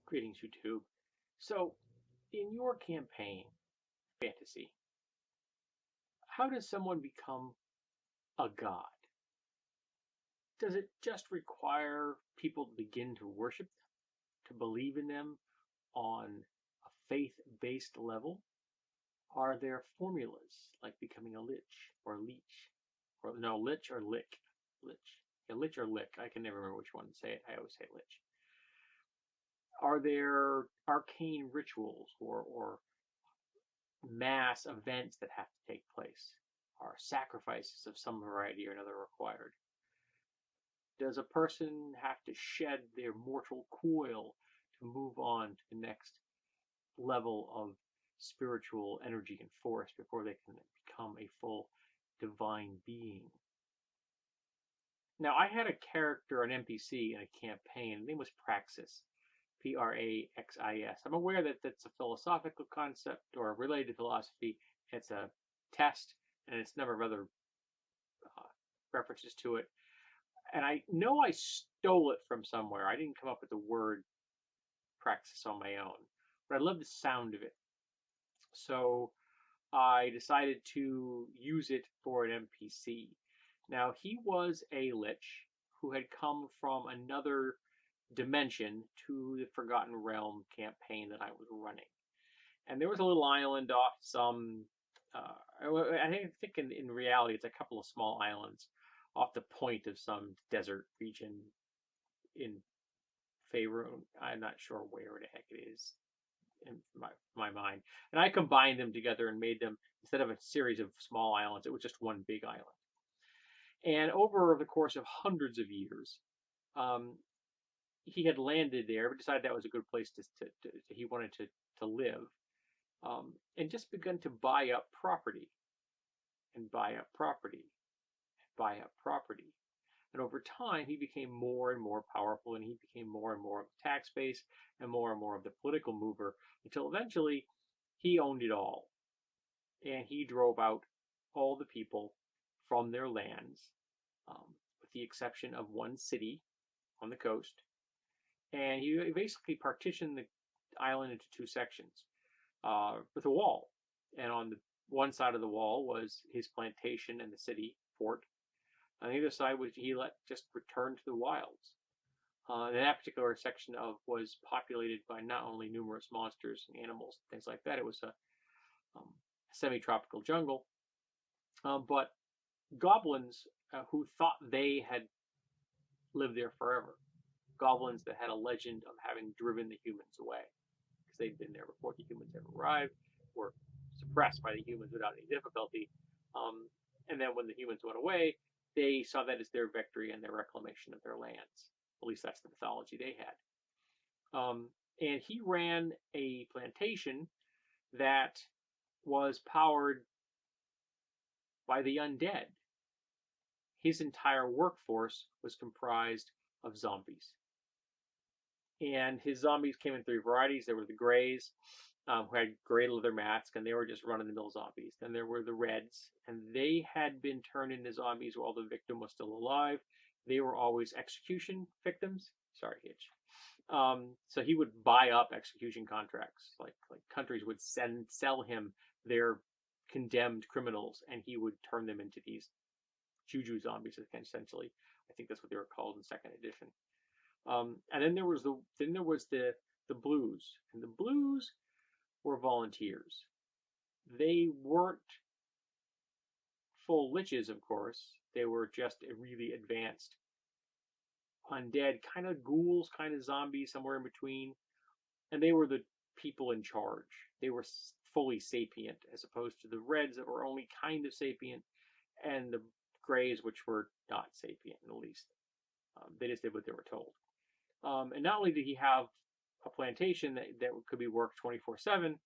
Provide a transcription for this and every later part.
Greetings, YouTube. So, in your campaign, fantasy, how does someone become a god? Does it just require people to begin to worship them, to believe in them on a faith-based level? Are there formulas like becoming a lich or leech? Or no, lich or lick? Lich. Yeah, lich or lick. I can never remember which one to say it. I always say lich. Are there arcane rituals or mass events that have to take place? Are sacrifices of some variety or another required? Does a person have to shed their mortal coil to move on to the next level of spiritual energy and force before they can become a full divine being? Now, I had a character, an NPC in a campaign. His name was Praxis, Praxis. I'm aware that that's a philosophical concept or related to philosophy. It's a test, and it's a number of other uh, references to it. And I know I stole it from somewhere. I didn't come up with the word Praxis on my own, but I love the sound of it. So I decided to use it for an NPC. Now, he was a lich who had come from another dimension to the Forgotten Realm campaign that I was running. And there was a little island off some, I think in reality it's a couple of small islands off the point of some desert region in Faerun. I'm not sure where the heck it is in my mind. And I combined them together and made them, instead of a series of small islands, it was just one big island. And over the course of hundreds of years, um, he had landed there, but decided that was a good place he wanted to live, and just begun to buy up property and buy up property and buy up property. And over time, he became more and more powerful, and he became more and more of the tax base and more of the political mover until eventually he owned it all. And he drove out all the people from their lands, with the exception of one city on the coast. And he basically partitioned the island into two sections with a wall. And on the one side of the wall was his plantation and the city fort. On the other side was he let just return to the wilds. And that particular section of was populated by not only numerous monsters and animals and things like that. It was a semi-tropical jungle, but goblins who thought they had lived there forever. Goblins that had a legend of having driven the humans away because they'd been there before the humans ever arrived, were suppressed by the humans without any difficulty. And then when the humans went away, they saw that as their victory and their reclamation of their lands. At least that's the mythology they had. And he ran a plantation that was powered by the undead. His entire workforce was comprised of zombies. And his zombies came in three varieties. There were the Greys, who had gray leather masks, and they were just run-of-the-mill zombies. Then there were the Reds, and they had been turned into zombies while the victim was still alive. They were always execution victims. Sorry, Hitch. So he would buy up execution contracts. Like countries would sell him their condemned criminals, and he would turn them into these juju zombies, essentially. I think that's what they were called in second edition. And then there was the blues, and the blues were volunteers. They weren't full liches, of course. They were just a really advanced undead, kind of ghouls, kind of zombies, somewhere in between. And they were the people in charge. They were fully sapient, as opposed to the Reds that were only kind of sapient, and the Greys, which were not sapient in the least. They just did what they were told. And not only did he have a plantation that could be worked 24/7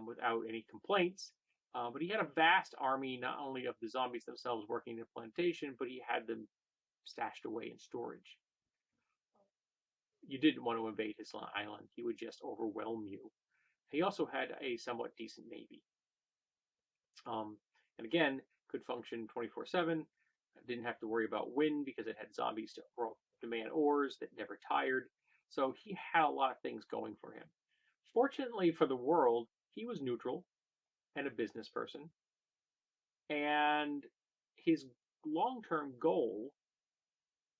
without any complaints, but he had a vast army, not only of the zombies themselves working the plantation, but he had them stashed away in storage. You didn't want to invade his island. He would just overwhelm you. He also had a somewhat decent navy. And again, could function 24/7. Didn't have to worry about wind because it had zombies to demand oars that never tired. So he had a lot of things going for him. Fortunately for the world, he was neutral and a business person. And his long term goal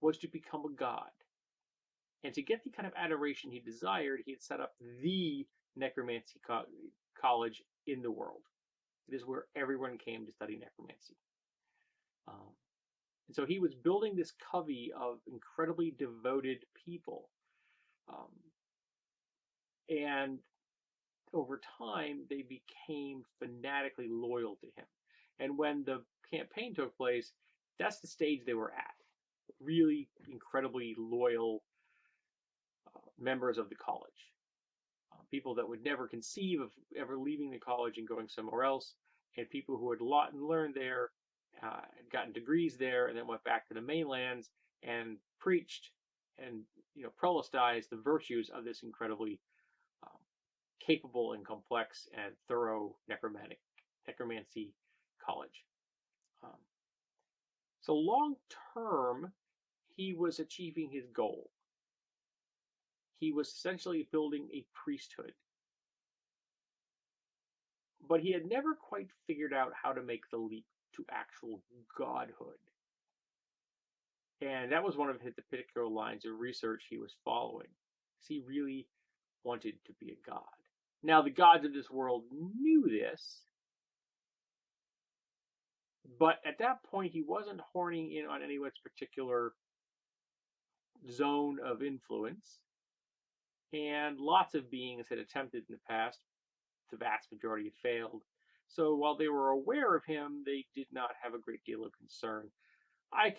was to become a god. And to get the kind of adoration he desired, he had set up the necromancy college in the world. It is where everyone came to study necromancy. Um, and so he was building this covey of incredibly devoted people. Um, and over time, they became fanatically loyal to him. And when the campaign took place, that's the stage they were at. Really incredibly loyal members of the college. People that would never conceive of ever leaving the college and going somewhere else, and people who had learned there, gotten degrees there, and then went back to the mainlands and preached and proselytized the virtues of this incredibly um, capable and complex and thorough necromancy college. Um, so long term, he was achieving his goal. He was essentially building a priesthood, but he had never quite figured out how to make the leap to actual godhood. And that was one of the particular lines of research he was following, because he really wanted to be a god. Now, the gods of this world knew this, but at that point, he wasn't horning in on anyone's particular zone of influence. And lots of beings had attempted in the past. The vast majority had failed. So while they were aware of him, they did not have a great deal of concern. I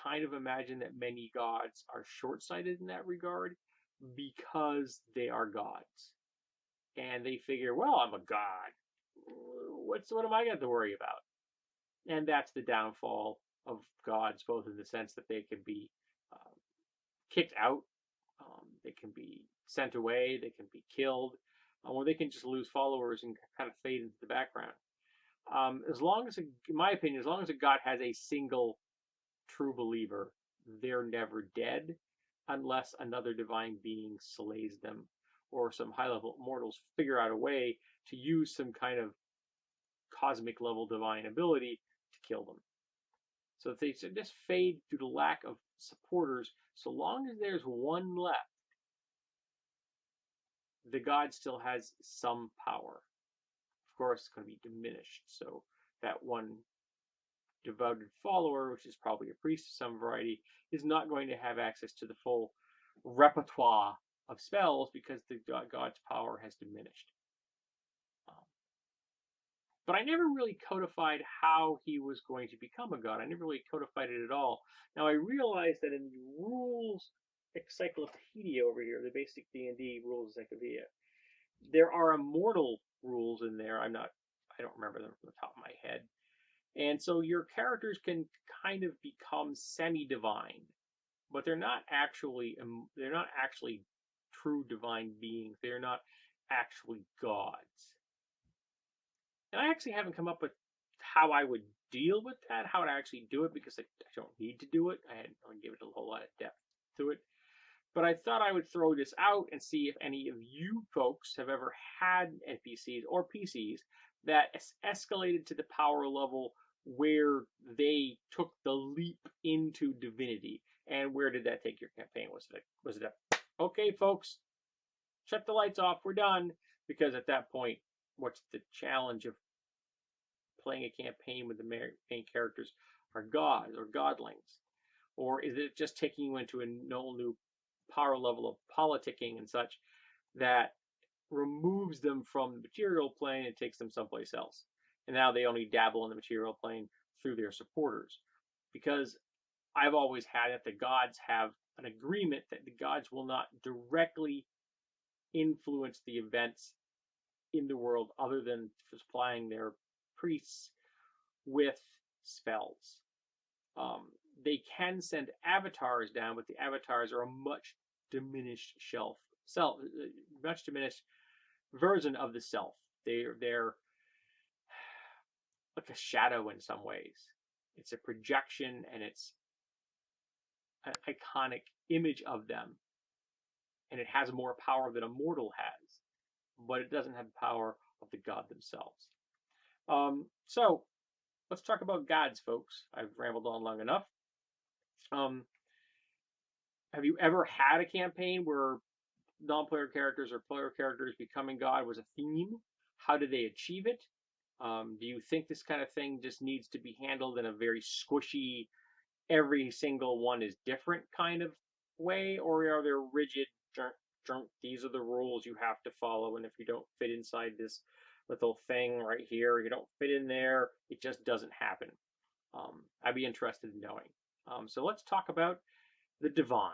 kind of imagine that many gods are short-sighted in that regard because they are gods. And they figure, well, I'm a god. What am I going to worry about? And that's the downfall of gods, both in the sense that they can be kicked out, they can be sent away, they can be killed, or they can just lose followers and kind of fade into the background. As long as, in my opinion, as long as a god has a single true believer, they're never dead unless another divine being slays them or some high level mortals figure out a way to use some kind of cosmic level divine ability to kill them. So if they just fade due to lack of supporters, so long as there's one left, the god still has some power. Of course, it's going to be diminished. So that one devoted follower, which is probably a priest of some variety, is not going to have access to the full repertoire of spells because the god's power has diminished. But I never really codified how he was going to become a god. I never really codified it at all. Now I realized that in the rules encyclopedia over here, the basic D&D rules encyclopedia, there are immortal rules in there. I don't remember them from the top of my head. And so your characters can kind of become semi-divine, but they're not actually true divine beings. They're not actually gods. And I actually haven't come up with how I would deal with that, how to actually do it, because I don't need to do it. I don't give it a whole lot of depth to it. But I thought I would throw this out and see if any of you folks have ever had NPCs or PCs that escalated to the power level where they took the leap into divinity. And where did that take your campaign? Was it a okay, folks, shut the lights off, we're done? Because at that point, what's the challenge of playing a campaign with the main characters are gods or godlings? Or is it just taking you into a whole new power level of politicking and such that removes them from the material plane and takes them someplace else? And now they only dabble in the material plane through their supporters. Because I've always had that the gods have an agreement that the gods will not directly influence the events in the world other than supplying their priests with spells. They can send avatars down, but the avatars are a much diminished much diminished version of the self. They're like a shadow in some ways. It's a projection and it's an iconic image of them, and it has more power than a mortal has, but it doesn't have the power of the god themselves. So let's talk about gods, folks. I've rambled on long enough. Um, have you ever had a campaign where non-player characters or player characters becoming god was a theme? How did they achieve it? Do you think this kind of thing just needs to be handled in a very squishy, every single one is different kind of way, or are there rigid, these are the rules you have to follow, and if you don't fit inside this little thing right here, you don't fit in there, it just doesn't happen? I'd be interested in knowing. So let's talk about the divine.